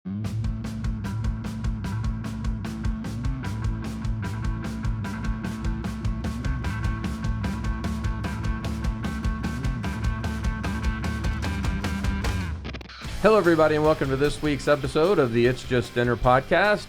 Hello, everybody, and welcome to this week's episode of the It's Just Dinner podcast.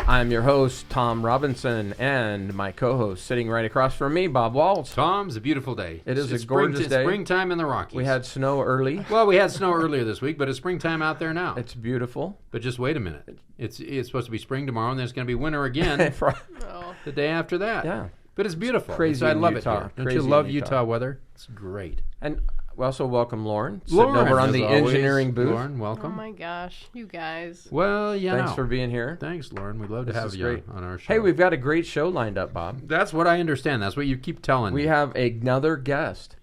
I'm your host, Tom Robinson, and my co-host sitting right across from me, Bob Walz. Tom, it's a beautiful day. It is a gorgeous day. Springtime in the Rockies. We had snow early. Well, we had snow earlier this week, but it's springtime out there now. It's beautiful. But just wait a minute. It's supposed to be spring tomorrow, and then it's going to be winter again the day after that. Yeah. But it's beautiful. Crazy I in love Utah. it here. Don't Crazy you love in Utah weather? It's great. And we also welcome Lauren, sitting Lauren, over on as the always. engineering booth. Lauren, welcome. Oh my gosh, you guys. Well, Thanks for being here. Thanks, Lauren. We'd love to This have is you great. on our show. Hey, we've got a great show lined up, Bob. That's what I understand. That's what you keep telling me. We have another guest.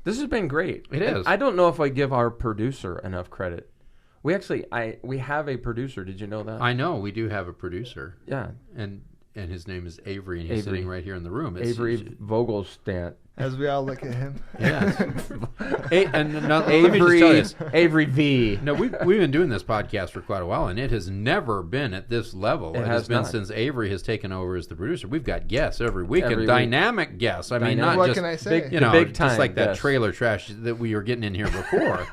This has been great. It is. I don't know if I give our producer enough credit. We have a producer. Did you know that? I know. We do have a producer. Yeah. And his name is Avery, and he's sitting right here in the room. Avery Vogelstant. As we all look at him. Yes. Let me just tell you this. Avery V. No, we've been doing this podcast for quite a while, and it has never been at this level. It has been since Avery has taken over as the producer. We've got guests every week, dynamic guests. I mean, not what just can I say? Big time just like that guests. trailer trash that we were getting in here before.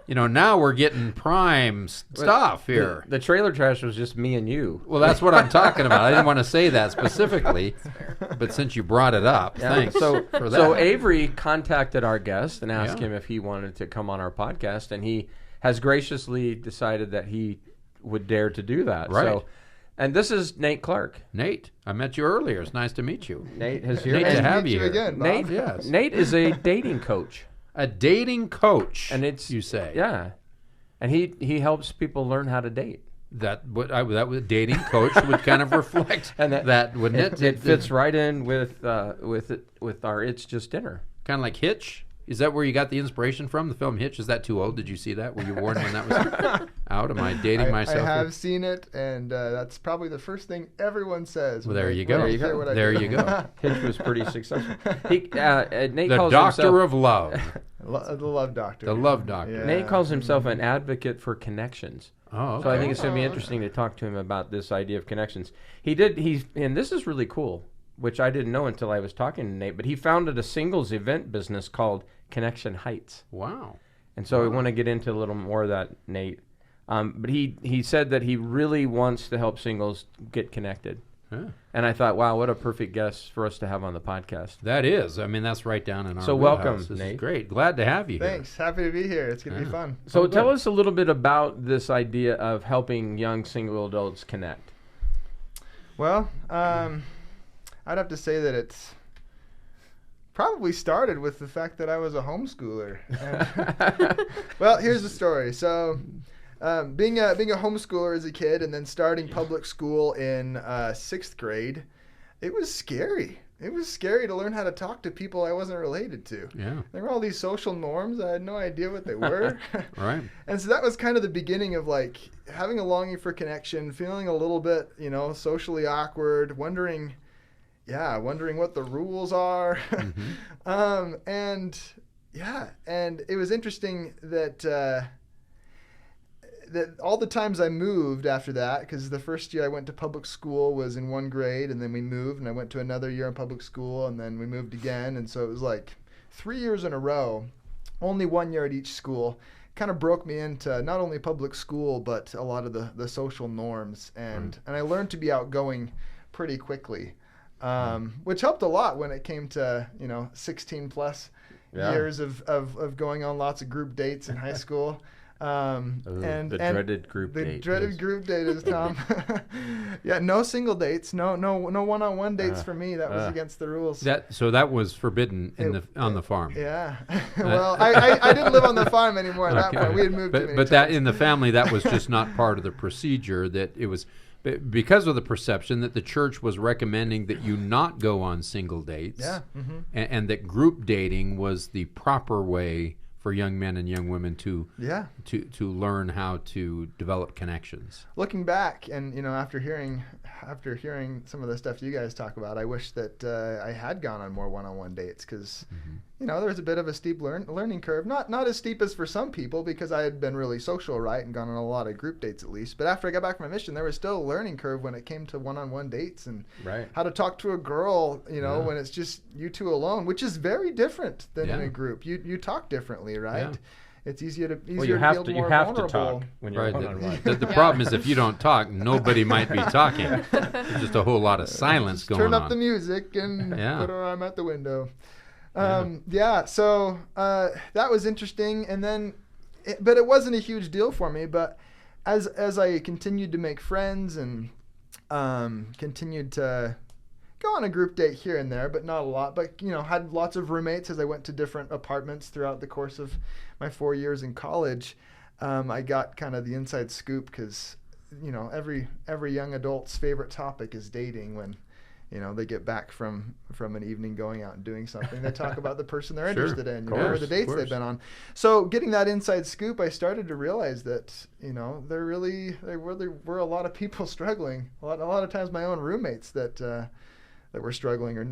Now we're getting prime stuff here. The trailer trash was just me and you. Well, that's what I'm talking about. I didn't want to say that specifically, but since you brought it up, thanks for that. So Avery contacted our guest and asked him if he wanted to come on our podcast, and he has graciously decided that he would dare to do that. Right. So, and this is Nate Clark. Nate, I met you earlier. It's nice to meet you. Nate is here. Nate, to have you here. Again, Bob. Nate, Yes. Nate is a dating coach. A dating coach, And it's you say? Yeah, and he helps people learn how to date. That was dating coach would kind of reflect And that wouldn't it? It fits right in with our It's Just Dinner. Kind of like Hitch. Is that where you got the inspiration from? The film Hitch? Is that too old? Did you see that? Were you warned when that was out? Am I dating myself? I have here? seen it, and that's probably the first thing everyone says. Well, there you go. There you go. Hitch was pretty successful. Nate The calls doctor himself, of love. The love doctor. The love doctor. Yeah. Nate calls himself an advocate for connections. Oh, okay. So I think it's going to be interesting to talk to him about this idea of connections. And this is really cool, which I didn't know until I was talking to Nate, but he founded a singles event business called Connection Heights. Wow. And so we want to get into a little more of that, Nate. But he said that he really wants to help singles get connected. Yeah. And I thought, wow, what a perfect guest for us to have on the podcast. That is. I mean, that's right down in our So wheelhouse. welcome, This Nate. is great. Glad to have you here. Thanks. Happy to be here. It's going to be fun. So tell us a little bit about this idea of helping young single adults connect. Well, I'd have to say that it's probably started with the fact that I was a homeschooler. Well, here's the story. So, being a homeschooler as a kid and then starting public school in 6th grade, it was scary. It was scary to learn how to talk to people I wasn't related to. Yeah. There were all these social norms. I had no idea what they were. Right. And so that was kind of the beginning of like having a longing for connection, feeling a little bit, socially awkward, wondering what the rules are. Mm-hmm. And it was interesting that all the times I moved after that, because the first year I went to public school was in 1 grade, and then we moved, and I went to another year in public school, and then we moved again, and so it was like 3 years in a row, only 1 year at each school. Kind of broke me into not only public school, but a lot of the social norms, and I learned to be outgoing pretty quickly, which helped a lot when it came to 16 plus years of going on lots of group dates in high school. The dreaded group date. The dreaded group date is, Tom. Yeah, no single dates, no one-on-one dates for me. That was against the rules. So that was forbidden on the farm. Yeah. Well, I didn't live on the farm anymore at that point. We had moved. But that in the family, that was just not part of the procedure. That it was because of the perception that the church was recommending that you not go on single dates. Yeah. Mm-hmm. And that group dating was the proper way for young men and young women to learn how to develop connections. Looking back, and after hearing some of the stuff you guys talk about, I wish that I had gone on more one-on-one dates, because there was a bit of a steep learning curve. Not as steep as for some people, because I had been really social, right, and gone on a lot of group dates at least. But after I got back from my mission, there was still a learning curve when it came to one-on-one dates and how to talk to a girl, when it's just you two alone, which is very different than in a group. You talk differently, right? Yeah. It's easier to feel more vulnerable. You have to talk when you're one-on-one. The problem is if you don't talk, nobody might be talking. There's just a whole lot of silence going on. Turn up the music and put our arm out the window. So that was interesting. And then, but it wasn't a huge deal for me. But as I continued to make friends and continued to go on a group date here and there, but not a lot. But, had lots of roommates as I went to different apartments throughout the course of my 4 years in college. I got kind of the inside scoop because, every young adult's favorite topic is dating. When, they get back from an evening going out and doing something, they talk about the person they're interested in, or the dates they've been on. So getting that inside scoop, I started to realize that, there really were a lot of people struggling. A lot of times my own roommates that were struggling, or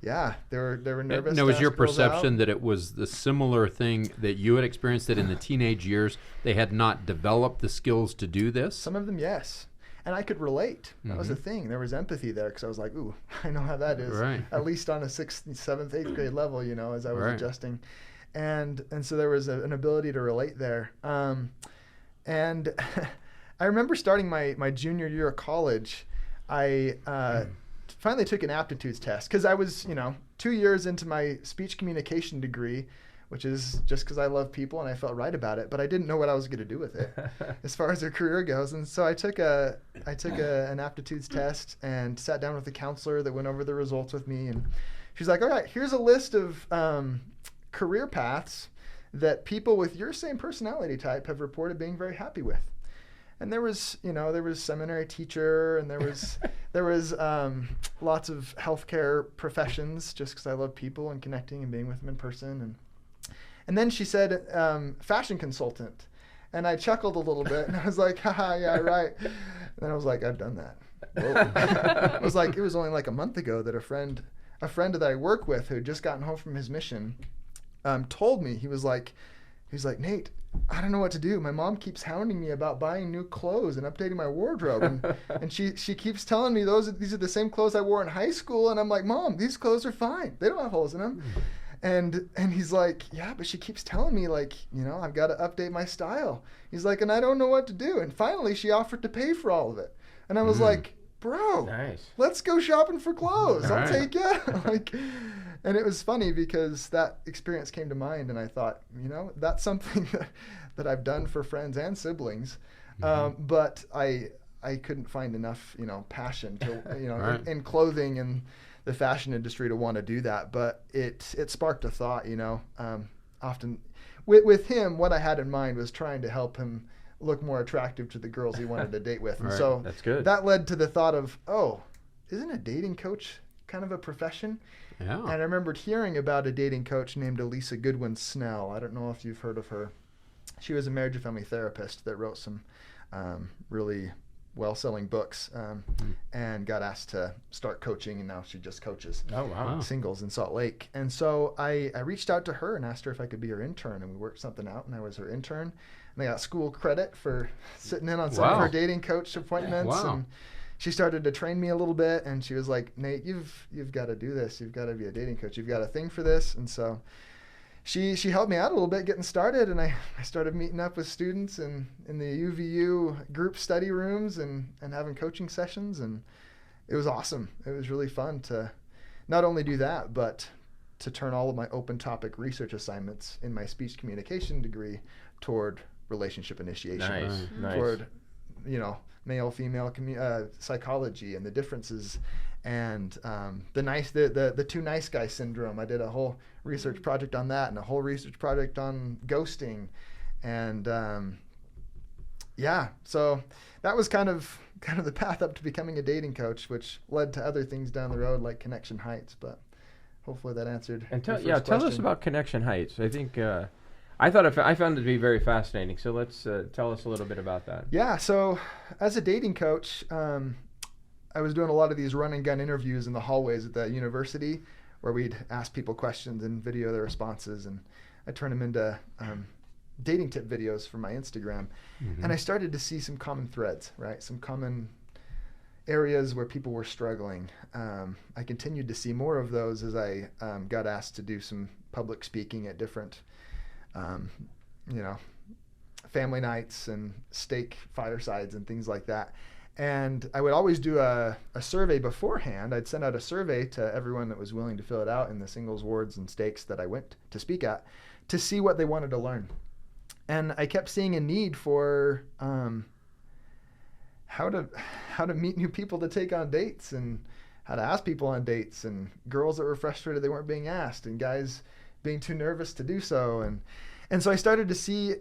they were nervous. Now, was your perception that it was the similar thing that you had experienced, that in the teenage years they had not developed the skills to do this? Some of them, yes, and I could relate. That was the thing. There was empathy there, because I was like, "Ooh, I know how that is." Right. At least on a 6th, 7th, 8th grade level, as I was adjusting, and so there was an ability to relate there. And I remember starting my junior year of college. I finally took an aptitudes test, because I was, 2 years into my speech communication degree, which is just because I love people and I felt right about it, but I didn't know what I was going to do with it as far as a career goes. And so I took an aptitudes test and sat down with a counselor that went over the results with me. And she's like, all right, here's a list of career paths that people with your same personality type have reported being very happy with. And there was seminary teacher, and there was lots of healthcare professions, just because I love people and connecting and being with them in person. And then she said, fashion consultant. And I chuckled a little bit, and I was like, haha, yeah, right. And then I was like, I've done that. Whoa. It was only like a month ago that a friend that I work with, who had just gotten home from his mission, told me, he was like, Nate, I don't know what to do. My mom keeps hounding me about buying new clothes and updating my wardrobe. And she keeps telling me these are the same clothes I wore in high school. And I'm like, Mom, these clothes are fine. They don't have holes in them. And he's like, yeah, but she keeps telling me, I've got to update my style. He's like, and I don't know what to do. And finally, she offered to pay for all of it. And I was like, bro, nice. Let's go shopping for clothes. I'll take you. And it was funny, because that experience came to mind, and I thought, that's something that I've done for friends and siblings, but I couldn't find enough, passion to, in clothing and the fashion industry to want to do that. But it sparked a thought, often with him. What I had in mind was trying to help him look more attractive to the girls he wanted to date with, and so that's good. That led to the thought of, isn't a dating coach kind of a profession? Yeah. And I remembered hearing about a dating coach named Elisa Goodwin Snell. I don't know if you've heard of her. She was a marriage and family therapist that wrote some really well-selling books, and got asked to start coaching, and now she just coaches singles in Salt Lake. And so I reached out to her and asked her if I could be her intern, and we worked something out, and I was her intern. And I got school credit for sitting in on some of her dating coach appointments. And she started to train me a little bit, and she was like, Nate, you've got to do this. You've got to be a dating coach. You've got a thing for this. And so she helped me out a little bit getting started, and I started meeting up with students in the UVU group study rooms and having coaching sessions, and it was awesome. It was really fun to not only do that, but to turn all of my open topic research assignments in my speech communication degree toward relationship initiation, toward male-female psychology and the differences, and the two nice guy syndrome. I did a whole research project on that, and a whole research project on ghosting, and so that was kind of the path up to becoming a dating coach, which led to other things down the road like Connection Heights. But hopefully that answered. And your tell first question. us about Connection Heights. I think I found it to be very fascinating. So let's tell us a little bit about that. Yeah. So as a dating coach, I was doing a lot of these run and gun interviews in the hallways at the university, where we'd ask people questions and video their responses, and I turn them into dating tip videos for my Instagram. Mm-hmm. And I started to see some common threads, right? Some common areas where people were struggling. I continued to see more of those as I got asked to do some public speaking at different, family nights and steak firesides and things like that. And I would always do a survey beforehand. I'd send out a survey to everyone that was willing to fill it out in the singles wards and steaks that I went to speak at, to see what they wanted to learn. And I kept seeing a need for how to meet new people to take on dates, and how to ask people on dates, and girls that were frustrated they weren't being asked, and guys being too nervous to do so. And so I started to see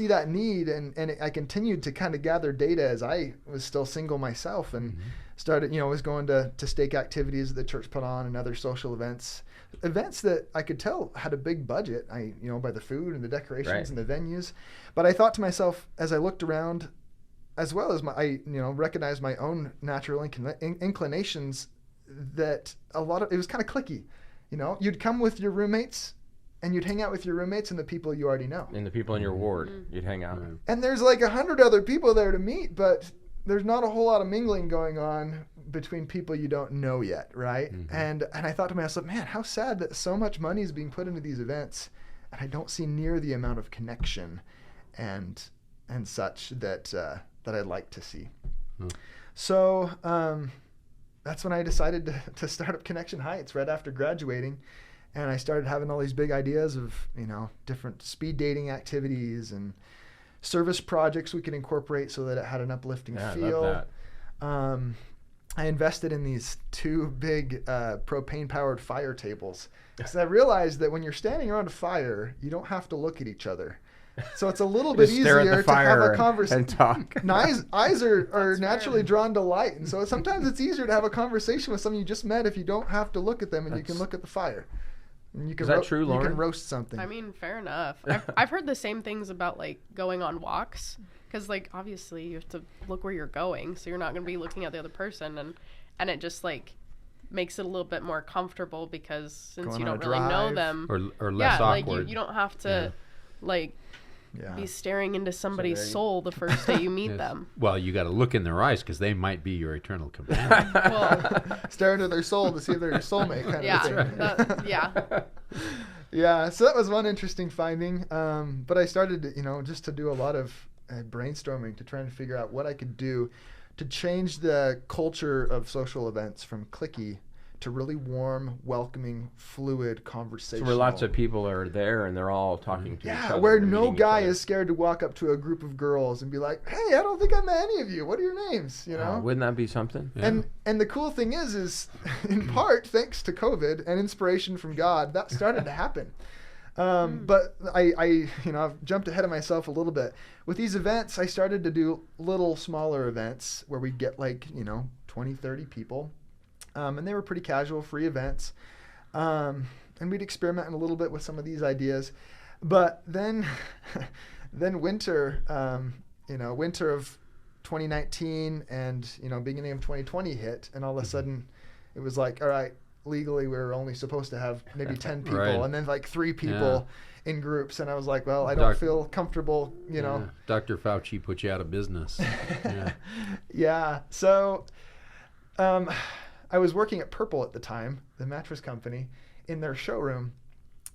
that need, and I continued to kind of gather data as I was still single myself, and started, was going to steak activities that the church put on and other social events that I could tell had a big budget, by the food and the decorations and the venues. But I thought to myself, as I looked around, as well as I recognized my own natural inclinations, that a lot of it was kind of cliquey. You'd come with your roommates, and you'd hang out with your roommates and the people you already know. And the people in your ward, you'd hang out. And there's like 100 other people there to meet, but there's not a whole lot of mingling going on between people you don't know yet, right? Mm-hmm. And I thought to myself, man, how sad that so much money is being put into these events, and I don't see near the amount of connection and such that I'd like to see. So that's when I decided to start up Connection Heights right after graduating. And I started having all these big ideas of, different speed dating activities and service projects we could incorporate so that it had an uplifting feel. I love that. I invested in these 2 big propane-powered fire tables, because I realized that when you're standing around a fire, you don't have to look at each other. So it's a little bit easier to have a conversation and talk. Eyes are naturally drawn to light, and so sometimes it's easier to have a conversation with someone you just met if you don't have to look at them and you can look at the fire. And you can Is that true, Lauren? You can roast something. I mean, fair enough. I've heard the same things about like going on walks, because like obviously you have to look where you're going, so you're not going to be looking at the other person, and it just like makes it a little bit more comfortable, because since Going you on don't a really know drive. them, or less awkward. like you don't have to be staring into somebody's there you- soul the first day you meet them. Well, you got to look in their eyes, because they might be your eternal companion. Well, Stare into their soul to see if they're your soulmate kind of thing. yeah. Yeah, so that was one interesting finding. But I started, just to do a lot of brainstorming to try and figure out what I could do to change the culture of social events from cliquey to really warm, welcoming, fluid conversation. So where lots of people are there and they're all talking to each other. Yeah, where and no meeting each guy other. is scared to walk up to a group of girls and be like, "Hey, I don't think I met any of you. What are your names?" Wouldn't that be something? Yeah. And the cool thing is in part thanks to COVID and inspiration from God, that started to happen. But I've jumped ahead of myself a little bit. With these events, I started to do little smaller events where we'd get 20, 30 people. And they were pretty casual, free events. And we'd experiment a little bit with some of these ideas. But then winter of 2019 and, beginning of 2020 hit. And all of a sudden it was like, all right, legally we were only supposed to have maybe 10 people. Right. And then 3 people in groups. And I was like, well, I don't feel comfortable, Dr. Fauci put you out of business. Yeah. Yeah. So I was working at Purple at the time, the mattress company, in their showroom.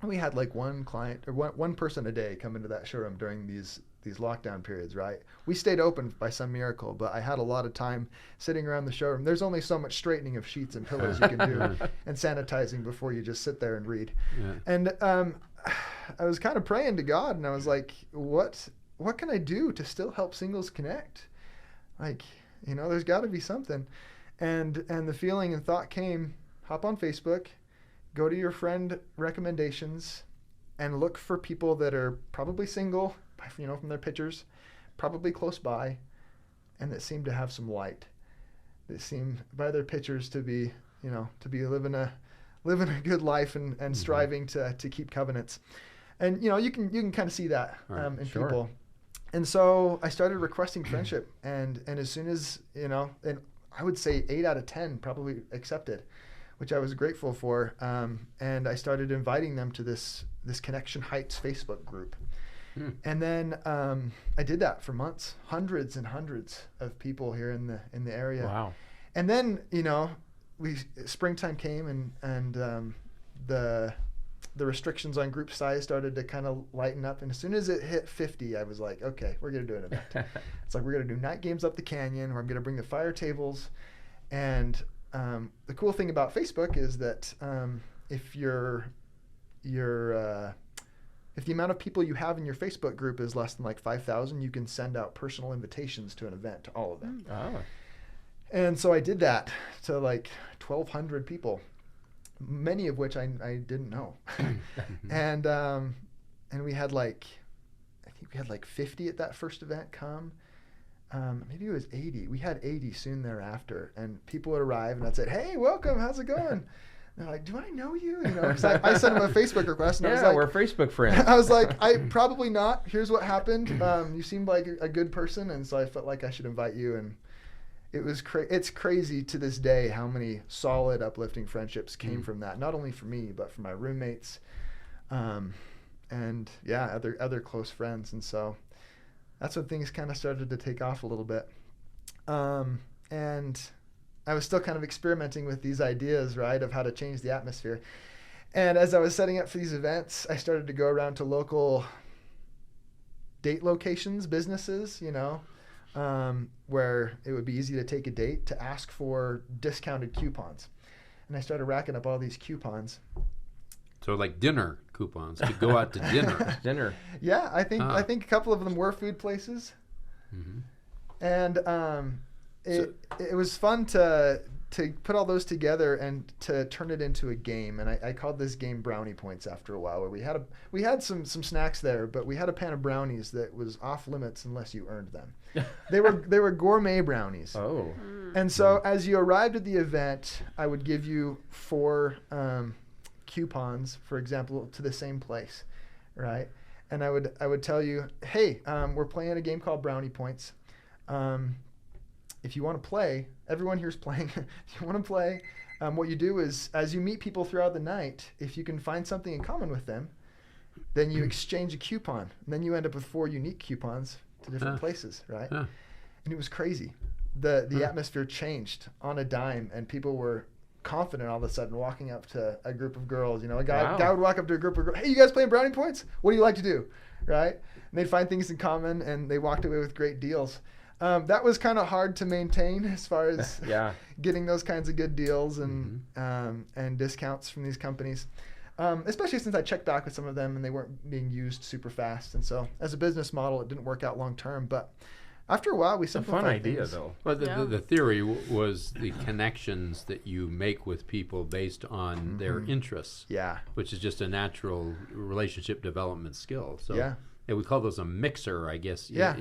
We had one client or one person a day come into that showroom during these lockdown periods, right? We stayed open by some miracle, but I had a lot of time sitting around the showroom. There's only so much straightening of sheets and pillows you can do and sanitizing before you just sit there and read. Yeah. And I was kind of praying to God, and I was like, what can I do to still help singles connect? There's got to be something. And the feeling and thought came, hop on Facebook, go to your friend recommendations, and look for people that are probably single, from their pictures, probably close by, and that seem to have some light. That seem by their pictures to be living a living a good life and striving to keep covenants. And you can kind of see that in people. And so I started requesting friendship, and as soon as and I would say 8 out of 10 probably accepted, which I was grateful for. And I started inviting them to this Connection Heights Facebook group. And then I did that for months, hundreds and hundreds of people here in the area. Wow. And then springtime came, and the restrictions on group size started to kind of lighten up. And as soon as it hit 50, I was like, okay, we're going to do an event. It's like, we're going to do night games up the canyon, where I'm going to bring the fire tables. And the cool thing about Facebook is that if if the amount of people you have in your Facebook group is less than like 5,000, you can send out personal invitations to an event to all of them. Oh. And so I did that to like 1,200 people, many of which I didn't know. And we had I think we had 50 at that first event come. Maybe it was 80. We had 80 soon thereafter, and people would arrive, and I'd say, "Hey, welcome. How's it going?" And they're like, "Do I know you?" Because I sent them a Facebook request, and I was like, we're Facebook friends. I was like, "I probably not. Here's what happened. You seemed like a good person, and so I felt like I should invite you." And it was it's crazy to this day how many solid, uplifting friendships came from that. Not only for me, but for my roommates, and other close friends. And so that's when things kind of started to take off a little bit. And I was still kind of experimenting with these ideas, right, of how to change the atmosphere. And as I was setting up for these events, I started to go around to local date locations, businesses, where it would be easy to take a date, to ask for discounted coupons. And I started racking up all these coupons. So like dinner coupons to go out to dinner. Yeah, I think a couple of them were food places. Mm-hmm. And it was fun to put all those together and to turn it into a game. And I called this game Brownie Points after a while, where we had some snacks there, but we had a pan of brownies that was off limits unless you earned them. They were gourmet brownies. Oh. And so as you arrived at the event, I would give you 4 coupons, for example, to the same place, right? And I would tell you, hey, we're playing a game called Brownie Points. If you want to play, everyone here's playing. If you want to play, what you do is, as you meet people throughout the night, if you can find something in common with them, then you exchange a coupon. And then you end up with 4 unique coupons to different places, right? And it was crazy. The atmosphere changed on a dime, and people were confident all of a sudden walking up to a group of girls. A guy would walk up to a group of girls. Hey, you guys playing Brownie Points? What do you like to do? Right? And they'd find things in common, and they walked away with great deals. That was kind of hard to maintain as far as getting those kinds of good deals and discounts from these companies, especially since I checked back with some of them and they weren't being used super fast. And so as a business model, it didn't work out long term. But after a while, we simplified things. It's a fun idea, though. Well, the theory was the connections that you make with people based on their interests. Yeah. Which is just a natural relationship development skill. So yeah, we call those a mixer, I guess. Yeah.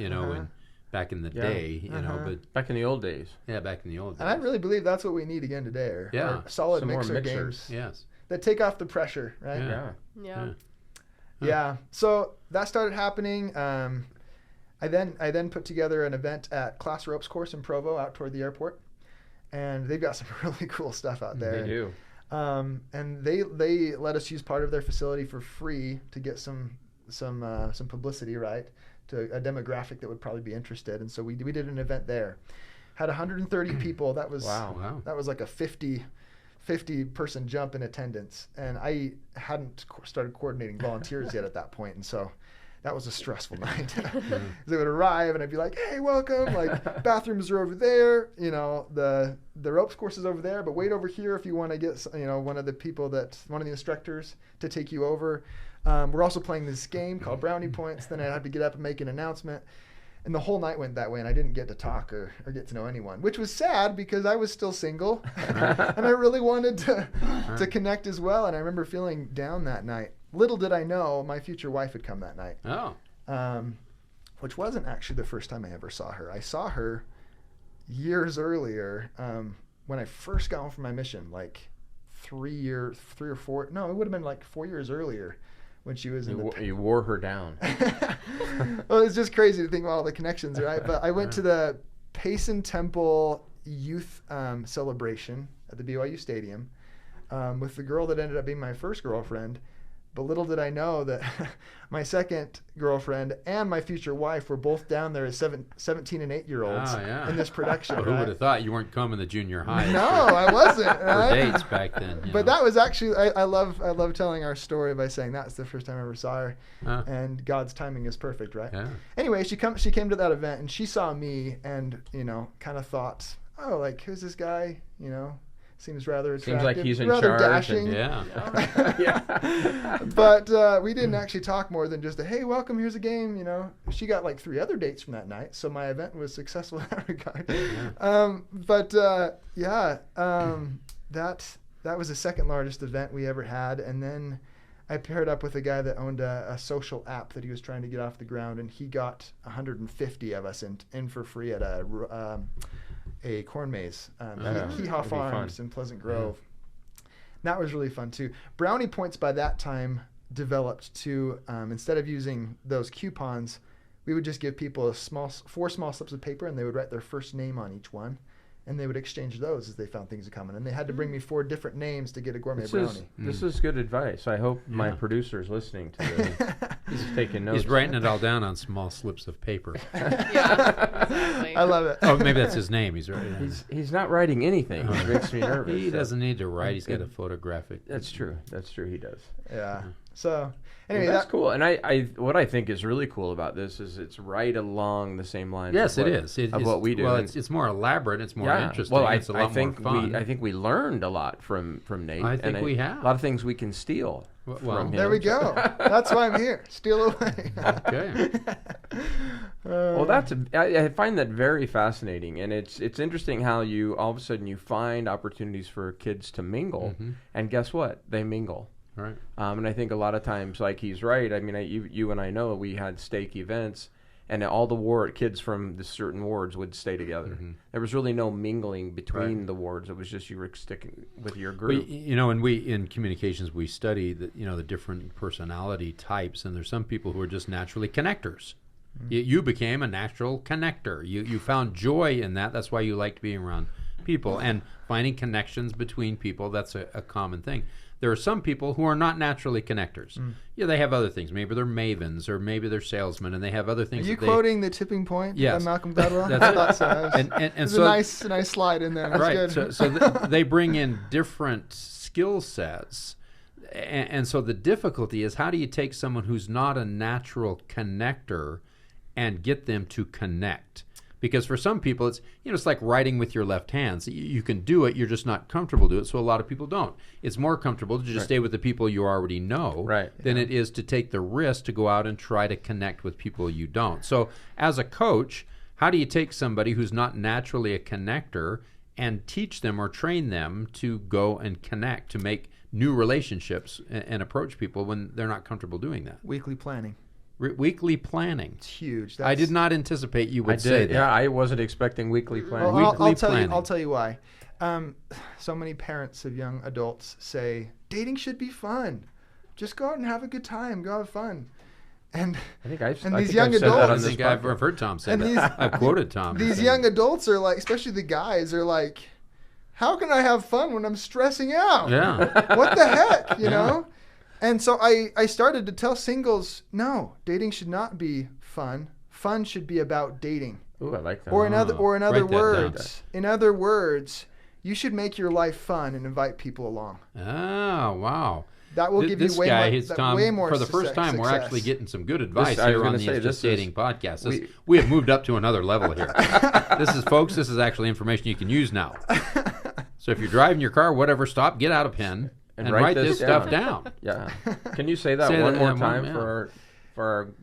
Back in the day, but back in the old days. Yeah, back in the old days. And I really believe that's what we need again today. Are solid mixer games. Yes. That take off the pressure, right? Yeah. So that started happening. I then put together an event at Class Ropes Course in Provo, out toward the airport, and they've got some really cool stuff out there. They do. And they let us use part of their facility for free to get some publicity, right, to a demographic that would probably be interested. And so we did an event there. Had 130 people. That was That was like a 50 person jump in attendance. And I hadn't started coordinating volunteers yet at that point. And so that was a stressful night. They would arrive and I'd be like, hey, welcome. Like, bathrooms are over there. The ropes course is over there, but wait over here if you want to get, one of the instructors to take you over. We're also playing this game called Brownie Points. Then I'd have to get up and make an announcement. And the whole night went that way, and I didn't get to talk or get to know anyone, which was sad because I was still single. And I really wanted to connect as well. And I remember feeling down that night. Little did I know my future wife had come that night. Oh. Which wasn't actually the first time I ever saw her. I saw her years earlier when I first got home from my mission, like 3 or 4. No, it would have been like 4 years earlier when she was in the. You wore her down. Well, it's just crazy to think about all the connections, right? But I went to the Payson Temple Youth celebration at the BYU Stadium with the girl that ended up being my first girlfriend. But little did I know that my second girlfriend and my future wife were both down there as 17 and 8-year-olds in this production. Who would have thought you weren't coming to junior high? No, I wasn't. For dates back then. But that was actually, I love telling our story by saying that's the first time I ever saw her. And God's timing is perfect, right? Yeah. Anyway, she came to that event and she saw me and, kind of thought, oh, like, who's this guy? Seems rather attractive. Seems like he's in rather charge. Dashing. Yeah. But we didn't actually talk more than just hey, welcome, here's a game. She got like 3 other dates from that night, so my event was successful in that regard. That was the second largest event we ever had, and then I paired up with a guy that owned a social app that he was trying to get off the ground, and he got 150 of us in for free at a corn maze, Hee-Haw Farms in Pleasant Grove. That was really fun too. Brownie points by that time developed to, instead of using those coupons, we would just give people 4 small slips of paper and they would write their first name on each one. And they would exchange those as they found things in common. And they had to bring me 4 different names to get a gourmet brownie. This is good advice. I hope my producer's listening to this. He's taking notes. He's writing it all down on small slips of paper. Yeah, exactly. I love it. Oh, maybe that's his name. He's writing. He's not writing anything. It makes me nervous. He doesn't need to write. He's got a photographic. That's true. He does. Yeah. So anyway, that's cool. And I what I think is really cool about this is it's right along the same lines. Yes, of it is. Of what we do. Well, it's more elaborate. It's more interesting. Well, it's a lot more fun. I think we learned a lot from Nate. I think we have a lot of things we can steal from him. There we go. That's why I'm here. Steal away. Okay. Well, I find that very fascinating, and it's interesting how you all of a sudden you find opportunities for kids to mingle, and guess what? They mingle. Right. And I think a lot of times, like he's right. I mean, you and I know we had stake events, and all the kids from the certain wards would stay together. There was really no mingling between the wards. It was just you were sticking with your group. And we in communications we study the different personality types, and there's some people who are just naturally connectors. You became a natural connector. You found joy in that. That's why you liked being around people and finding connections between people. That's a common thing. There are some people who are not naturally connectors. Yeah, they have other things. Maybe they're mavens, or maybe they're salesmen, and they have other things. Are you quoting The Tipping Point by Malcolm Gladwell? That's I thought so. And so a nice slide in there. That's right. Good. So they bring in different skill sets, and so the difficulty is how do you take someone who's not a natural connector and get them to connect? Because for some people, it's like writing with your left hand. So you can do it, you're just not comfortable to do it. So a lot of people don't. It's more comfortable to just stay with the people you already know than it is to take the risk to go out and try to connect with people you don't. So as a coach, how do you take somebody who's not naturally a connector and teach them or train them to go and connect, to make new relationships and approach people when they're not comfortable doing that? Weekly planning. Weekly planning. It's huge. I did not anticipate you would say that. Yeah, I wasn't expecting weekly planning. Well, planning. I'll tell you why. So many parents of young adults say, dating should be fun. Just go out and have a good time. Go have fun. And these young adults. I've heard Tom say that. I've quoted Tom. These young adults are like, especially the guys, are like, how can I have fun when I'm stressing out? Yeah. What the heck, you know? And so I started to tell singles, no, dating should not be fun. Fun should be about dating. Ooh, I like that. Or in other words, you should make your life fun and invite people along. Oh, wow. That will give you way more for the first time, we're actually getting some good advice here on the Just Dating podcast. We have moved up to another level here. This is actually information you can use now. So if you're driving your car, whatever, stop, get out a pen. And write this stuff down. Yeah. Can you say that one more time for our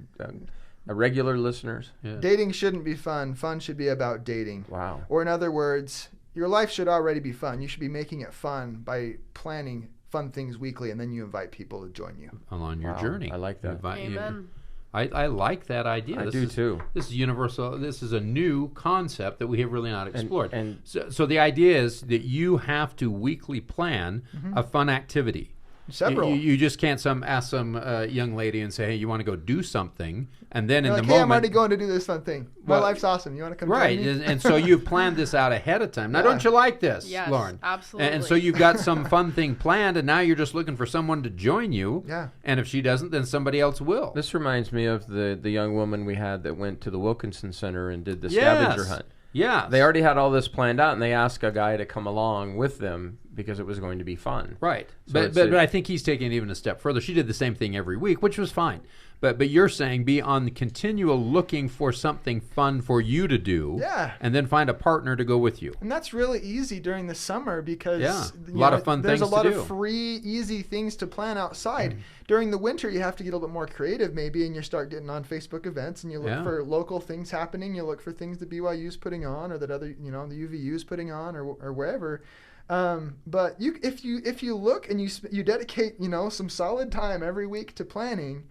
regular listeners? Yeah. Dating shouldn't be fun. Fun should be about dating. Wow. Or in other words, your life should already be fun. You should be making it fun by planning fun things weekly, and then you invite people to join you along your journey. I like that. Amen. I like that idea. I This do is, too. This is universal. This is a new concept that we have really not explored. And so the idea is that you have to weekly plan a fun activity. Several. You just can't ask some young lady and say, hey, you want to go do something? And then You're in like, the hey, moment... I'm already going to do this fun thing. My Well, life's awesome. You want to come Right, join me? and so you've planned this out ahead of time. Now, Yeah. don't you like this, Yes, Lauren? absolutely. And so you've got some fun thing planned, and now you're just looking for someone to join you. Yeah. And if she doesn't, then somebody else will. this reminds me of the young woman we had that went to the Wilkinson Center and did the Yes. scavenger hunt. Yeah. They already had all this planned out, and they asked a guy to come along with them because it was going to be fun. Right. So But it's but a- I think he's taking it even a step further. She did the same thing every week, which was fine. But you're saying be on the continual looking for something fun for you to do. Yeah. And then find a partner to go with you. And that's really easy during the summer because Yeah, you a lot of fun there's things a lot to of do. free, easy things to plan outside. During the winter, you have to get a little bit more creative maybe, and you start getting on Facebook events and you look Yeah. for local things happening. You look for things that BYU's putting on or that other, the UVU's putting on or wherever. But if you look and you dedicate, some solid time every week to planning,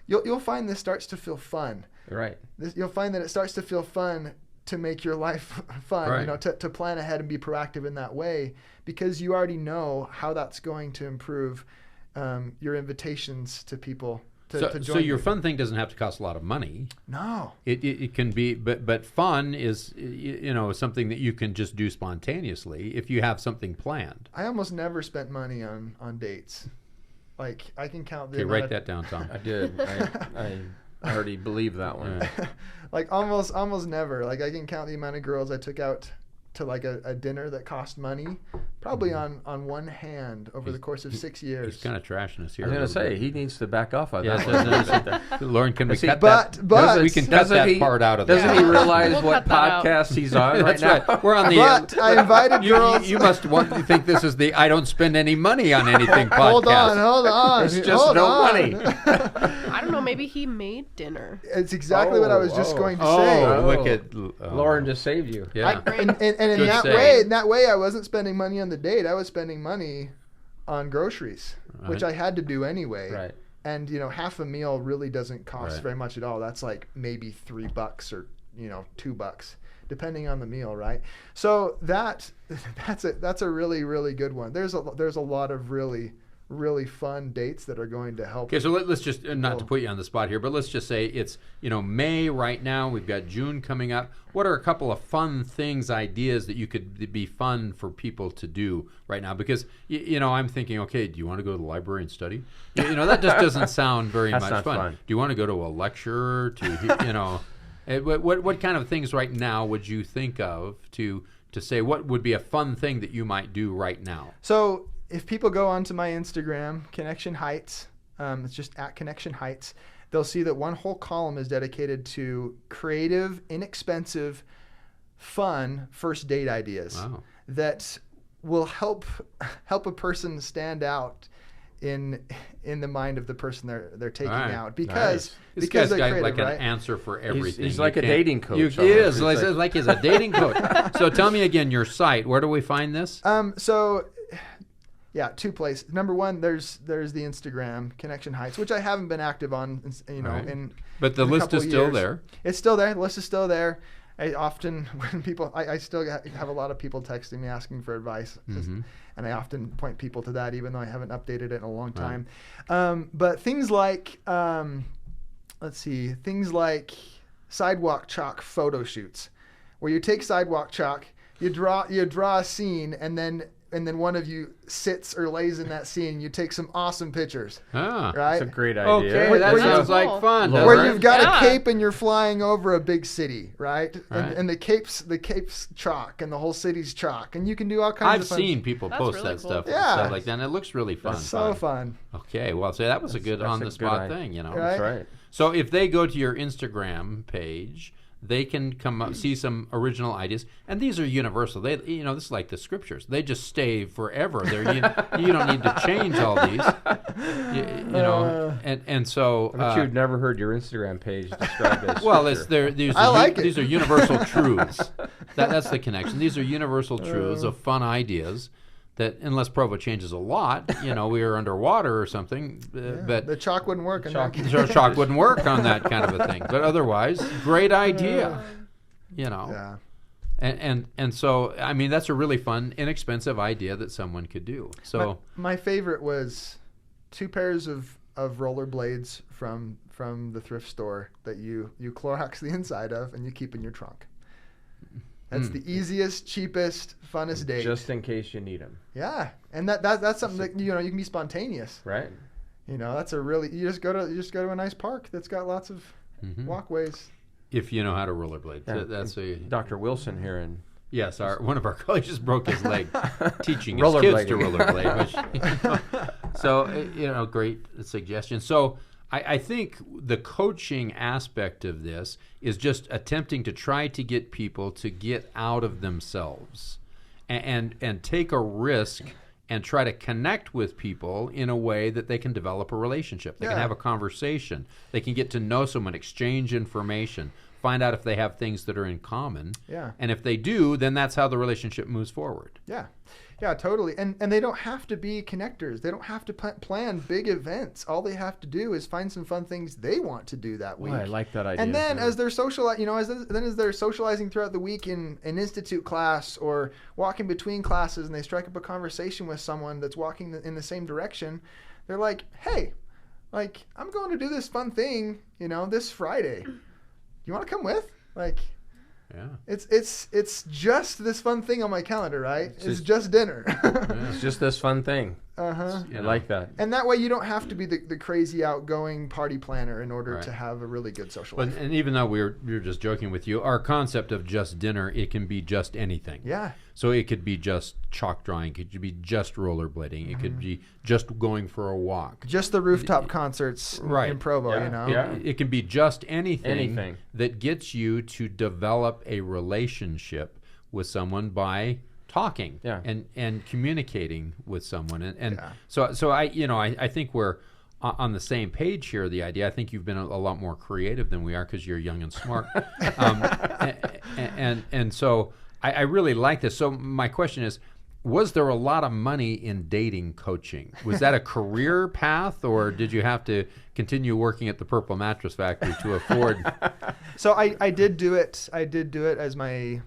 you'll find this starts to feel fun. Right. You'll find that it starts to feel fun to make your life fun, Right. to plan ahead and be proactive in that way because you already know how that's going to improve your invitations to people to join So your you. fun thing doesn't have to cost a lot of money. No. It can be, but fun is something that you can just do spontaneously if you have something planned. I almost never spent money on dates. Like I can count the Okay, amount write of- that down, Tom. I did. I already believe that one. Yeah. like almost never. Like I can count the amount of girls I took out to like a dinner that cost money, probably on one hand over the course of 6 years. He's kind of trashing us here. I was a going to little say, bit. he needs to back off on Yeah, that. Lauren, can we See, cut but- that? but- we can cut Doesn't that he- part out of Doesn't that. he realize We'll what cut that out. podcast he's on right That's now? right. We're on the. But I invited girls. You must think this is the I don't spend any money on anything podcast. Hold on. It's just hold no on. money. I don't know. Maybe he made dinner. It's exactly what I was just going to Oh, say. look at Lauren just saved you. Yeah. And in Good that save. way, I wasn't spending money on the date. I was spending money on groceries, which Right. I had to do anyway. Right. And half a meal really doesn't cost Right. very much at all. That's like maybe $3 or $2, depending on the meal, right? So that's a really, really good one. There's a lot of really, really fun dates that are going to help. Okay, so let's just not to Oh. put you on the spot here, but let's just say it's May right now. We've got June coming up. What are a couple of fun things, ideas that you could be fun for people to do right now? Because I'm thinking, okay, do you want to go to the library and study? That just doesn't sound very That's much not fun. Do you want to go to a lecture? What kind of things right now would you think of to say what would be a fun thing that you might do right now? So if people go onto my Instagram, Connection Heights, it's just at Connection Heights, they'll see that one whole column is dedicated to creative, inexpensive, fun first date ideas Wow. that will help a person stand out in the mind of the person they're taking All right. out because This because guy's they're got creative, like right? an answer for everything. he's You like a can't- dating coach He almost. is He's like he's a dating coach. So tell me again your site. Where do we find this? So yeah, two places. Number one, there's the Instagram Connection Heights, which I haven't been active on, Right. in But the in a list couple is still years. there. It's still there. The list is still there. I often, when people, I still have a lot of people texting me asking for advice, Mm-hmm. and I often point people to that, even though I haven't updated it in a long Right. time. But things like, things like sidewalk chalk photo shoots, where you take sidewalk chalk, you draw a scene, and then one of you sits or lays in that scene. You take some awesome pictures, Ah. right? That's a great idea. Okay, Where- that where you- sounds like fun. Lauren? Where doesn't you've it? got Yeah. a cape and you're flying over a big city, right? Right. And the cape's chalk and the whole city's chalk, and you can do all kinds I've of fun. seen people That's post really that cool. stuff, Yeah. stuff like that, and it looks really fun. It's so fun, Okay, well, so that was a good That's a on-the-spot good thing, Right. That's right. So if they go to your Instagram page, they can come up, see some original ideas, and these are universal. They, this is like the scriptures. They just stay forever. You don't need to change all these, and so. I bet you've never heard your Instagram page described as Well, scripture. these I are like it. these are universal truths. That's the connection. These are universal truths of fun ideas that unless Provo changes a lot, we are underwater or something. But the chalk wouldn't work. Chalk wouldn't work on that kind of a thing. But otherwise, great idea. Yeah. And so, I mean, that's a really fun, inexpensive idea that someone could do. So my favorite was 2 pairs of rollerblades from the thrift store that you Clorox the inside of and you keep in your trunk. That's the easiest, cheapest, funnest date. Just in case you need them. Yeah, and that's something that you can be spontaneous. Right. That's a really you just go to a nice park that's got lots of walkways. If you know how to rollerblade, Yeah. That's a Dr. Wilson here in. Yes, one of our colleagues broke his leg teaching his kids to rollerblade. So, great suggestion. So I think the coaching aspect of this is just attempting to try to get people to get out of themselves and take a risk and try to connect with people in a way that they can develop a relationship. They can have a conversation. They can get to know someone, exchange information, find out if they have things that are in common. Yeah. And if they do, then that's how the relationship moves forward. Yeah. Yeah, totally. And they don't have to be connectors. They don't have to plan big events. All they have to do is find some fun things they want to do that week. I like that idea. And then as they're as they're socializing throughout the week in an institute class or walking between classes and they strike up a conversation with someone that's walking in the same direction, they're like, "Hey, I'm going to do this fun thing, this Friday. You want to come with?" Yeah. It's just this fun thing on my calendar, right? It's just dinner. It's just this fun thing. Uh-huh. I like that. And that way you don't have to be the crazy outgoing party planner in order to have a really good social life. And even though we were just joking with you, our concept of just dinner, it can be just anything. Yeah. So it could be just chalk drawing. It could be just rollerblading. It could be just going for a walk. Just the rooftop concerts in Provo, Yeah. It can be just anything that gets you to develop a relationship with someone by talking and communicating with someone. And so I think we're on the same page here, the idea. I think you've been a lot more creative than we are because you're young and smart. And so I really like this. So my question is, was there a lot of money in dating coaching? Was that a career path, or did you have to continue working at the Purple Mattress Factory to afford? So I did do it. I did do it as my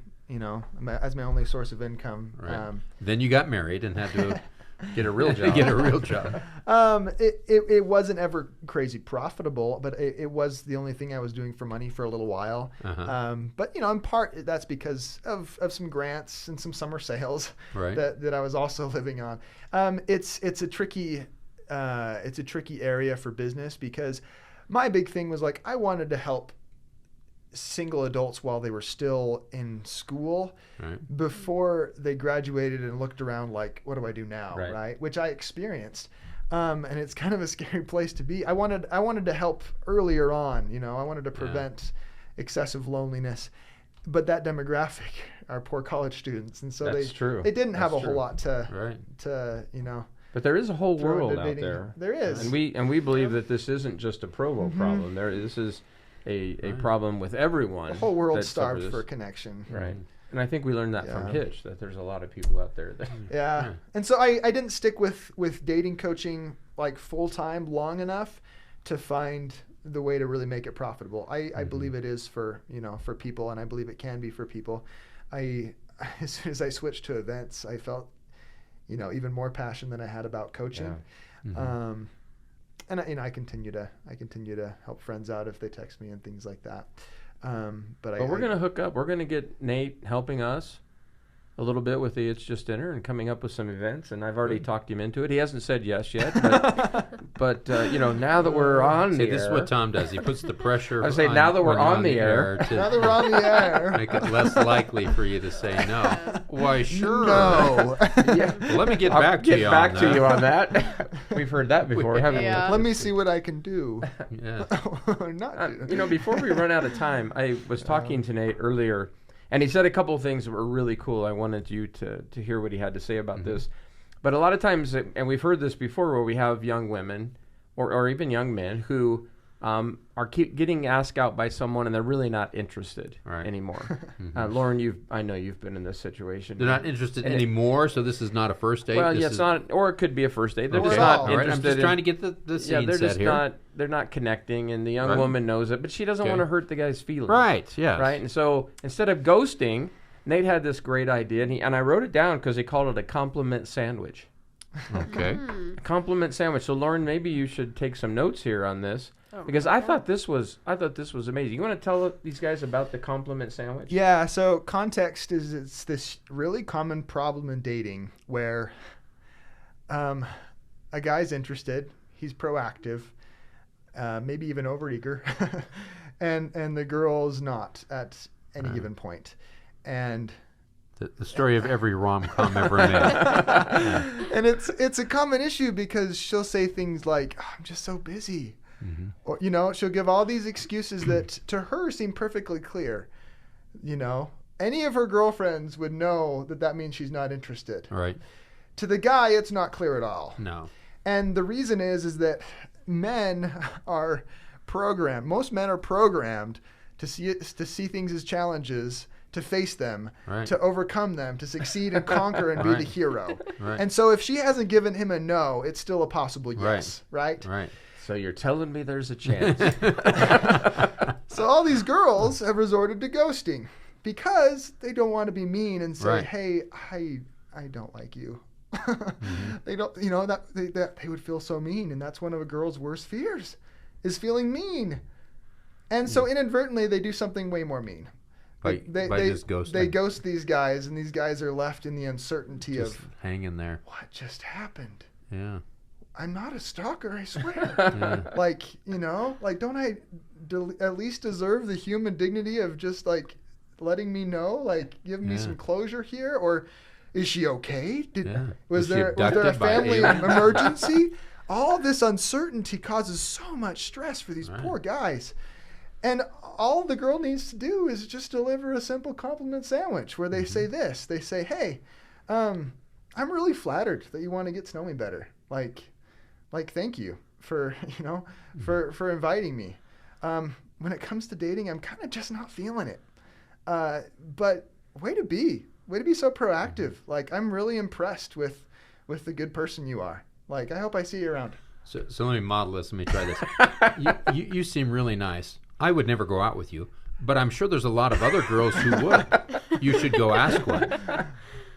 as my only source of income. Right. Then you got married and had to get a real job. It wasn't ever crazy profitable, but it was the only thing I was doing for money for a little while. But in part that's because of some grants and some summer sales that I was also living on. It's a tricky area for business because my big thing was I wanted to help single adults while they were still in school before they graduated and looked around what do I do now, right? Which I experienced. And it's kind of a scary place to be. I wanted to help earlier on, I wanted to prevent excessive loneliness. But that demographic are poor college students. And so they didn't have a whole lot to But there is a whole world out there. There is. And we believe that this isn't just a Provo problem. This is a problem with everyone. The whole world starved for connection. Right. And I think we learned that from Hitch, that there's a lot of people out there that And so I didn't stick with dating coaching full time long enough to find the way to really make it profitable. I believe it is for people, and I believe it can be for people. As soon as I switched to events, I felt even more passion than I had about coaching. And I continue to help friends out if they text me and things like that. But we're going to hook up. We're going to get Nate helping us a little bit with the It's Just Dinner and coming up with some events. And I've already talked him into it. He hasn't said yes yet. But now that we're on the air. This is what Tom does. He puts the pressure I say on, now that we're on the air. Now that we're on the air. Make it less likely for you to say no. Why, sure. No. Well, let me get back to you on that. We've heard that before, haven't we? Let me see what I can do. Yeah. Or not do. Before we run out of time, I was talking to Nate earlier, and he said a couple of things that were really cool. I wanted you to hear what he had to say about this. But a lot of times, and we've heard this before, where we have young women or even young men who are getting asked out by someone and they're really not interested Right. anymore. Lauren, I know you've been in this situation. They're not interested anymore, so this is not a first date? Well, yeah, it's not, or it could be a first date. They're Okay. just not All right. interested. I'm just in- trying to get the scene they're set just here. they're not connecting, and the young Right. woman knows it, but she doesn't Okay. want to hurt the guy's feelings. Right, yes. Right, and so instead of ghosting, Nate had this great idea, and I wrote it down because he called it a compliment sandwich. Okay. A compliment sandwich. So Lauren, maybe you should take some notes here on this Oh, because I thought this was amazing. You want to tell these guys about the compliment sandwich? Yeah, so context is it's this really common problem in dating where a guy's interested, he's proactive, maybe even overeager, and the girl's not at any given point. And The story of every rom-com ever made. and it's a common issue because she'll say things like, "Oh, I'm just so busy." Or, she'll give all these excuses that to her seem perfectly clear. Any of her girlfriends would know that means she's not interested. Right. To the guy, it's not clear at all. No. And the reason is that men are programmed. Most men are programmed to see things as challenges, to face them, Right. to overcome them, to succeed and conquer and be the Right. hero. Right. And so if she hasn't given him a no, it's still a possible yes, right? Right. So you're telling me there's a chance? So all these girls have resorted to ghosting because they don't want to be mean and say, Right. "Hey, I don't like you." They don't, that they would feel so mean, and that's one of a girl's worst fears, is feeling mean. And so inadvertently they do something way more mean. By just ghosting. They ghost these guys, and these guys are left in the uncertainty Just of hang in there. what just happened. Yeah. I'm not a stalker, I swear. Yeah. Don't I at least deserve the human dignity of just letting me know, give me Yeah. some closure here? Or is she okay? Yeah. Was she there a abducted by family aliens? emergency? All this uncertainty causes so much stress for these Right. poor guys. And all the girl needs to do is just deliver a simple compliment sandwich where they say this. They say, "Hey, I'm really flattered that you want to get to know me better. Thank you for, for inviting me. When it comes to dating, I'm kind of just not feeling it. But way to be so proactive. I'm really impressed with the good person you are. I hope I see you around." So let me model this. Let me try this. You seem really nice. I would never go out with you, but I'm sure there's a lot of other girls who would. You should go ask one.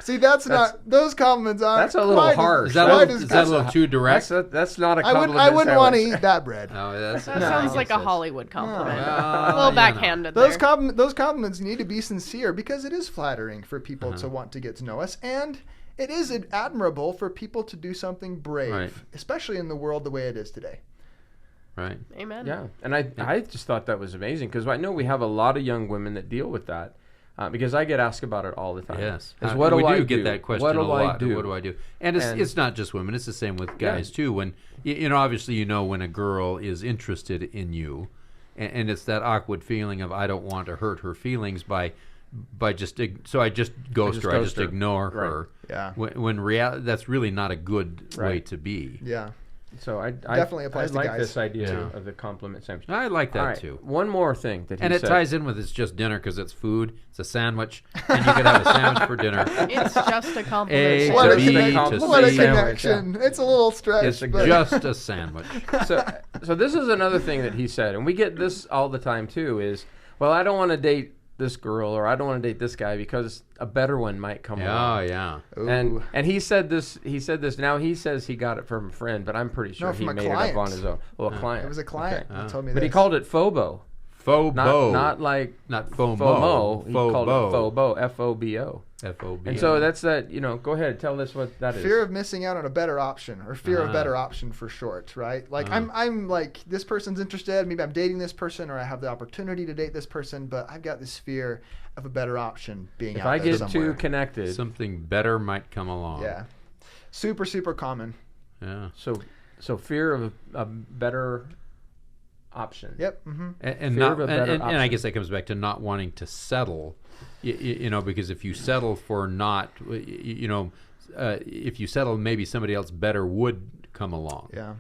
See, that's not those compliments aren't. That's a little quite harsh. Is that a little too direct? That's not a I compliment. wouldn't want to sandwich. eat that bread. Oh, that's, That sounds like a Hollywood compliment. Well, a little you backhanded Those there. those compliments need to be sincere because it is flattering for people Uh-huh. to want to get to know us, and it is admirable for people to do something brave, Right. especially in the world the way it is today. Right. Amen. Yeah, and I just thought that was amazing because I know we have a lot of young women that deal with that because I get asked about it all the time. Yes. Is what do we I do get that question What a do I lot. do? What do I do? And it's not just women. It's the same with guys too. When obviously when a girl is interested in you, and it's that awkward feeling of I don't want to hurt her feelings by just so I just ghost her. I just ignore her. Yeah. When that's really not a good way Right. to be. Yeah. So I Definitely applies I to like guys. this idea Yeah. of the compliment sandwich. I like that All right, too. one more thing that he And it said. ties in with it's just dinner because it's food. It's a sandwich, and you could have a sandwich for dinner. It's just a compliment. A What to a, B connection. to What a C. connection. It's a little stretch. It's but Just a sandwich. So this is another thing that he said, and we get this all the time too. Is I don't want to date this girl or I don't want to date this guy because a better one might come Oh along. yeah. Ooh. And he said this. Now he says he got it from a friend, but I'm pretty sure No, he from a made it client. up on his own. Well, a client. It was a client Okay. that told me But this. he called it FOBO. FOBO. Not like Not FOMO. FOMO. He called it FOBO. FOBO. FOBO. FOB. And so that's that. Go ahead. Tell us what that is. Fear of missing out on a better option, or fear of Ah. better option for short, right? I'm like, this person's interested, maybe I'm dating this person, or I have the opportunity to date this person, but I've got this fear of a better option being If out I there get somewhere. too connected, Something better might come along. Yeah. Super, super common. Yeah. so fear of a better option. Yep. Mm-hmm. And Fear not, of a better and I option. guess that comes back to not wanting to settle, because if you settle for not, if you settle, maybe somebody else better would come along. Yeah.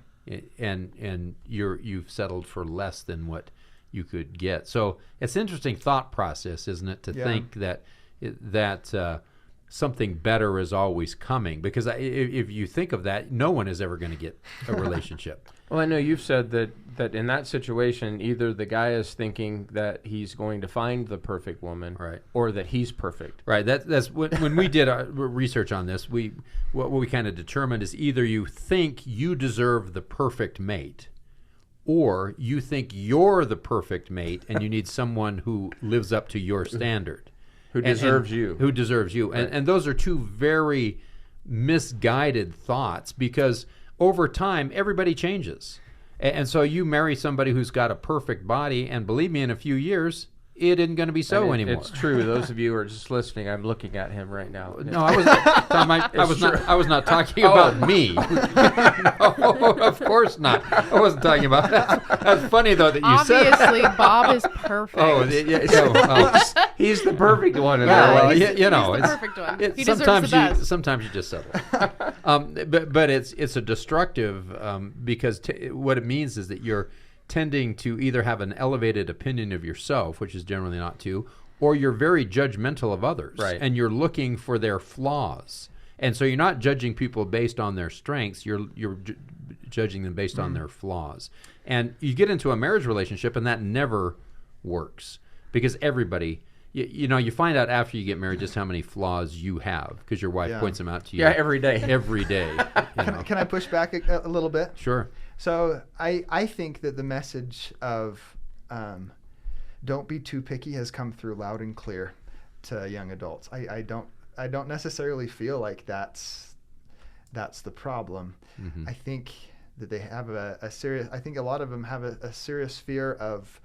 and you've settled for less than what you could get. So it's an interesting thought process, isn't it, to think that something better is always coming, because if you think of that, no one is ever going to get a relationship. Well, I know you've said that in that situation, either the guy is thinking that he's going to find the perfect woman, right, or that he's perfect. Right. That's when we did our research on this, what we kind of determined is either you think you deserve the perfect mate, or you think you're the perfect mate and you need someone who lives up to your standard. Who deserves you. Who deserves you. Right. And those are two very misguided thoughts, because over time, everybody changes. And so you marry somebody who's got a perfect body, and believe me, in a few years, it isn't going to be so anymore. It's true. Those of you who are just listening, I'm looking at him right now. No, I was not talking about me. No, of course not. I wasn't talking about that. That's funny though that you said. Obviously, Bob is perfect. Oh, yeah, he's the perfect one in yeah, there. well, Right? he's the perfect one. He deserves the best. Sometimes you just settle. But it's a destructive because what it means is that you're tending to either have an elevated opinion of yourself, which is generally not to, or you're very judgmental of others, right, and you're looking for their flaws. And so you're not judging people based on their strengths, you're judging them based on their flaws. And you get into a marriage relationship, and that never works, because everybody, you find out after you get married just how many flaws you have, because your wife points them out to you. Yeah, every day. Every day. Can I push back a little bit? Sure. So I think that the message of don't be too picky has come through loud and clear to young adults. I don't necessarily feel like that's the problem. Mm-hmm. I think that they have a serious. I think a lot of them have a serious fear of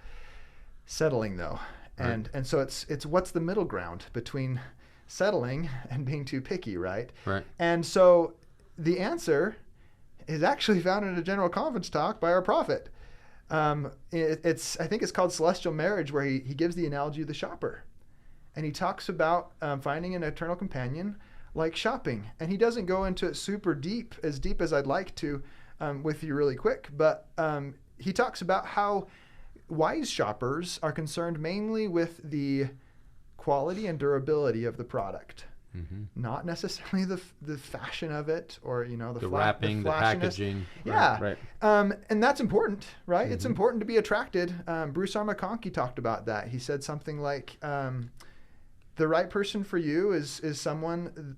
settling, though, and so it's what's the middle ground between settling and being too picky, right? Right. And so the answer is actually found in a general conference talk by our prophet. I think it's called Celestial Marriage, where he gives the analogy of the shopper. And he talks about finding an eternal companion like shopping. And he doesn't go into it super deep as I'd like to with you really quick. But he talks about how wise shoppers are concerned mainly with the quality and durability of the product. Mm-hmm. Not necessarily the fashion of it, or the wrapping, the packaging. Yeah, right. And that's important, right? Mm-hmm. It's important to be attracted. Bruce R. McConkie talked about that. He said something like, "The right person for you is someone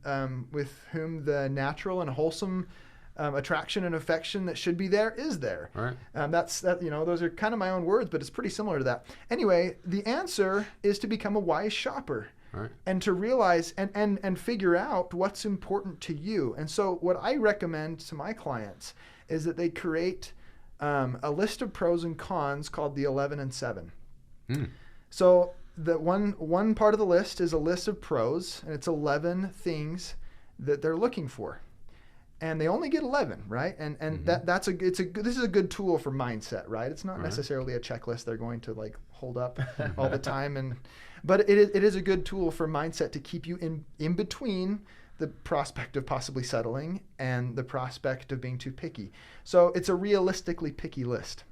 with whom the natural and wholesome attraction and affection that should be there is there." Right. Those are kind of my own words, but it's pretty similar to that. Anyway, the answer is to become a wise shopper. Right. And to realize and figure out what's important to you. And so what I recommend to my clients is that they create a list of pros and cons called the 11 and 7. So the one part of the list is a list of pros, and it's 11 things that they're looking for. And they only get 11, right? And mm-hmm. This is a good tool for mindset, right? It's not necessarily a checklist they're going to hold up all the time, but it is a good tool for mindset to keep you in between the prospect of possibly settling and the prospect of being too picky. So it's a realistically picky list,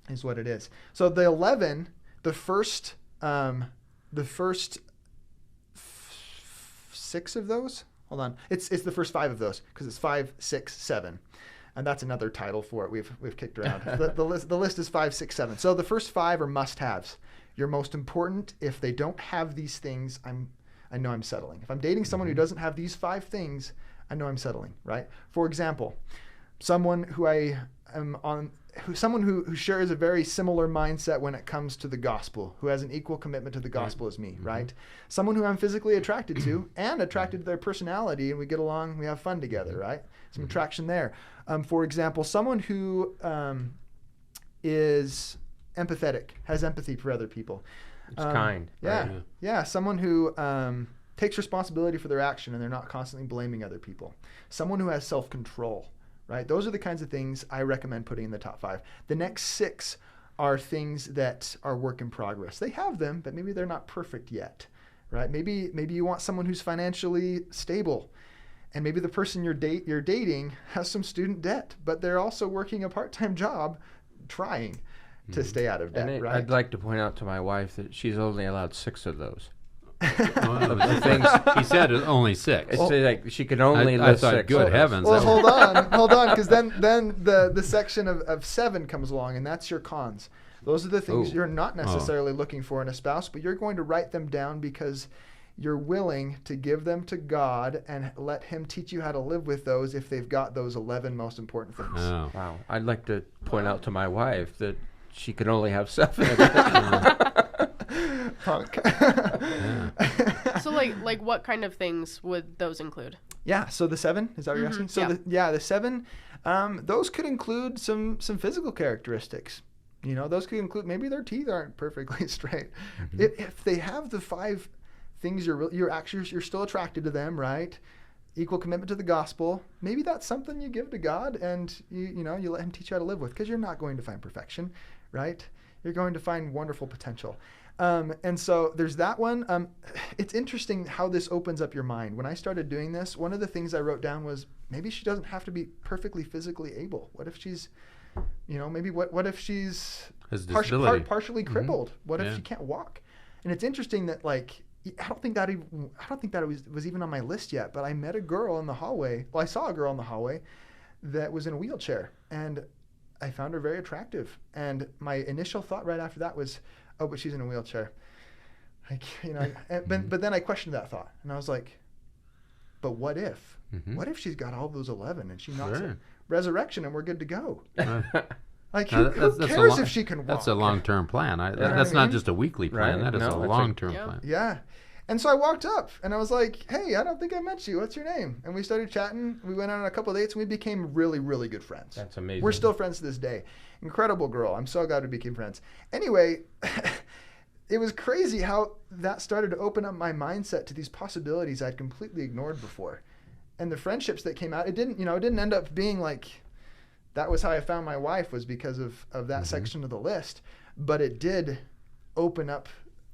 is what it is. So the 11, the first 6 of those. Hold on, it's the first 5 of those, because it's 5, 6, 7, and that's another title for it. We've kicked around. the list is 5, 6, 7. So the first 5 are must-haves. You're most important. If they don't have these things, I know I'm settling. If I'm dating someone who doesn't have these 5 things, I know I'm settling, right? For example, someone who someone who shares a very similar mindset when it comes to the gospel, who has an equal commitment to the gospel as me, right? Someone who I'm physically attracted to and attracted to their personality, and we get along, we have fun together, right? Some attraction there. For example, someone who is empathetic, has empathy for other people. It's kind. Yeah. Right? Yeah. Someone who takes responsibility for their action and they're not constantly blaming other people. Someone who has self-control, right? Those are the kinds of things I recommend putting in the top 5. The next 6 are things that are work in progress. They have them, but maybe they're not perfect yet, right? Maybe you want someone who's financially stable. And maybe the person you're dating has some student debt, but they're also working a part-time job trying to stay out of debt, And right? I'd like to point out to my wife that she's only allowed 6 of those. The things he said is only 6. It's like she could only I list thought, 6. good of heavens. those. Well, hold on, because then the section of 7 comes along, and that's your cons. Those are the things Ooh. you're not necessarily looking for in a spouse, but you're going to write them down because you're willing to give them to God and let Him teach you how to live with those if they've got those 11 most important things. Oh. Wow. I'd like to point out to my wife that she can only have 7. Punk. So like what kind of things would those include? Yeah, so the 7, is that what you're asking? So yeah. the 7, those could include some physical characteristics. You know, those could include maybe their teeth aren't perfectly straight. If they have the 5 things you're still attracted to them, right? Equal commitment to the gospel. Maybe that's something you give to God, and you let Him teach you how to live with, because you're not going to find perfection, right? You're going to find wonderful potential. And so there's that one. It's interesting how this opens up your mind. When I started doing this, one of the things I wrote down was maybe she doesn't have to be perfectly physically able. What if she's, maybe what if she's partially crippled? What if she can't walk? And it's interesting that I don't think that it was even on my list yet, but I met a girl in the hallway. Well, I saw a girl in the hallway that was in a wheelchair, and I found her very attractive. And my initial thought right after that was, oh, but she's in a wheelchair. But then I questioned that thought, and I was like, but what if? What if she's got all those 11 and she knocks it? Resurrection, and we're good to go. Who cares if she can walk? That's a long-term plan. That's not just a weekly plan. Right. That is a long-term plan. Yeah. And so I walked up, and I was like, hey, I don't think I met you. What's your name? And we started chatting. We went on a couple of dates, and we became really, really good friends. That's amazing. We're still friends to this day. Incredible girl. I'm so glad we became friends. Anyway, it was crazy how that started to open up my mindset to these possibilities I'd completely ignored before. And the friendships that came out, it didn't end up being like that was how I found my wife, was because of that section of the list. But it did open up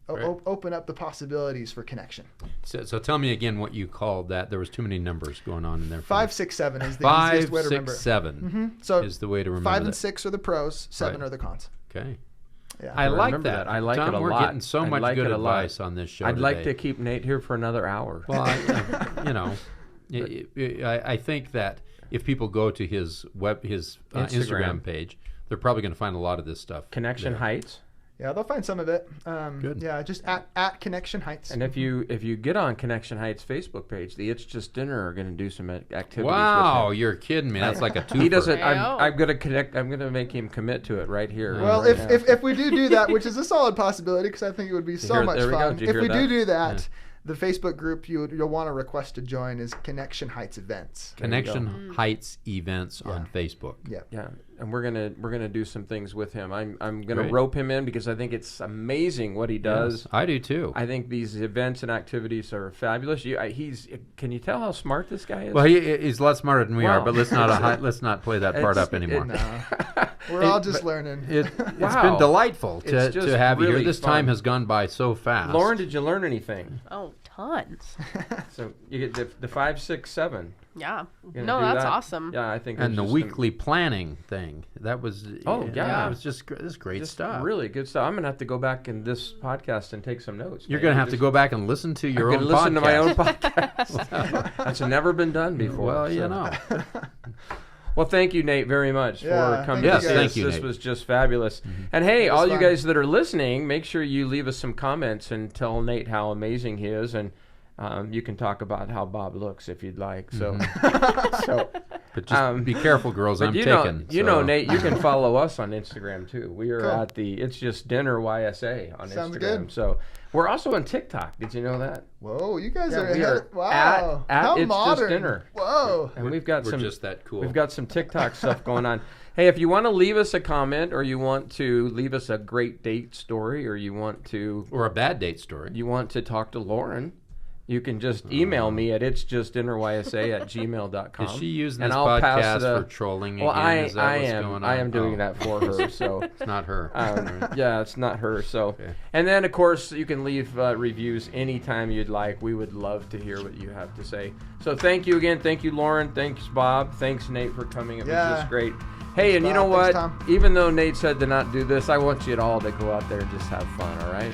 the possibilities for connection. So tell me again what you called that. There was too many numbers going on in there. 5, 6, 7 is the easiest way to remember. 5, 6, 7 So is the way to remember 5 and that. 6 are the pros, 7 are the cons. Okay. Yeah. I like remember that. I like Tom, it a we're lot. getting so I much like good it a lot. advice on this show I'd like today. to keep Nate here for another hour. Well, I think that if people go to his Instagram page, they're probably going to find a lot of this stuff. Connection there. Heights. Yeah, they'll find some of it. Good. Yeah, just at Connection Heights. And if you get on Connection Heights Facebook page, the It's Just Dinner are going to do some activities. Wow, with him. you're kidding me. That's like a twofer. He doesn't. Ayo. I'm going to connect. I'm going to make him commit to it right here. Well, right now. if we do that, which is a solid possibility, because I think it would be so much there we go. fun. Did you If hear we that? do that, the Facebook group you'll want to request to join is Connection Heights Events. Connection Heights events on Facebook. Yeah, and we're gonna do some things with him. I'm gonna Great. rope him in because I think it's amazing what he does. Yes, I do too. I think these events and activities are fabulous. Can you tell how smart this guy is? Well, he's a lot smarter than we Wow. are, but let's not play that part up anymore. No, we're all just learning. It's Wow. been delightful It's just to have you really here. This fun. time has gone by so fast. Lauren, did you learn anything? Oh, tons. So you get the 5, 6, 7. Yeah. You're No, gonna do that's that? awesome. Yeah, I think. and it's the just weekly planning thing. That was yeah. it was just this is great just stuff. really good stuff. I'm gonna have to go back in this podcast and take some notes. You're man. going to have to go back and listen to your I'm own gonna listen podcast. to my own podcast. That's never been done before. Well, you so. know. Well, thank you, Nate, very much Yeah, for coming. thank you Yes, guys. thank you, This Nate. was just fabulous. And hey, It was all you fun. guys that are listening, make sure you leave us some comments and tell Nate how amazing he is, and you can talk about how Bob looks if you'd like. So, so But just be careful, girls. but I'm you taken. know, Nate, you can follow us on Instagram too. We are Cool. at the It's Just Dinner YSA on Sounds Instagram. good. So we're also on TikTok. Did you know that? Whoa, you guys Yeah, are we ahead. are Wow, at how It's Just modern. Dinner. Whoa. And we've got We're some just that cool. We've got some TikTok stuff going on. Hey, if you want to leave us a comment, or you want to leave us a great date story, or you want to or a bad date story. talk to Lauren, you can just email me at itsjustdinnerYSA@gmail.com. Is she using and this I'll pass podcast for trolling Well, again? Is that I what's am. going on? I am doing that for her. So It's not her. yeah, it's not her. So, Okay. and then of course you can leave reviews anytime you'd like. We would love to hear what you have to say. So thank you again. Thank you, Lauren. Thanks, Bob. Thanks, Nate, for coming. It was just great. Hey, and you know what? Thanks, Tom. Even though Nate said to not do this, I want you all to go out there and just have fun. All right.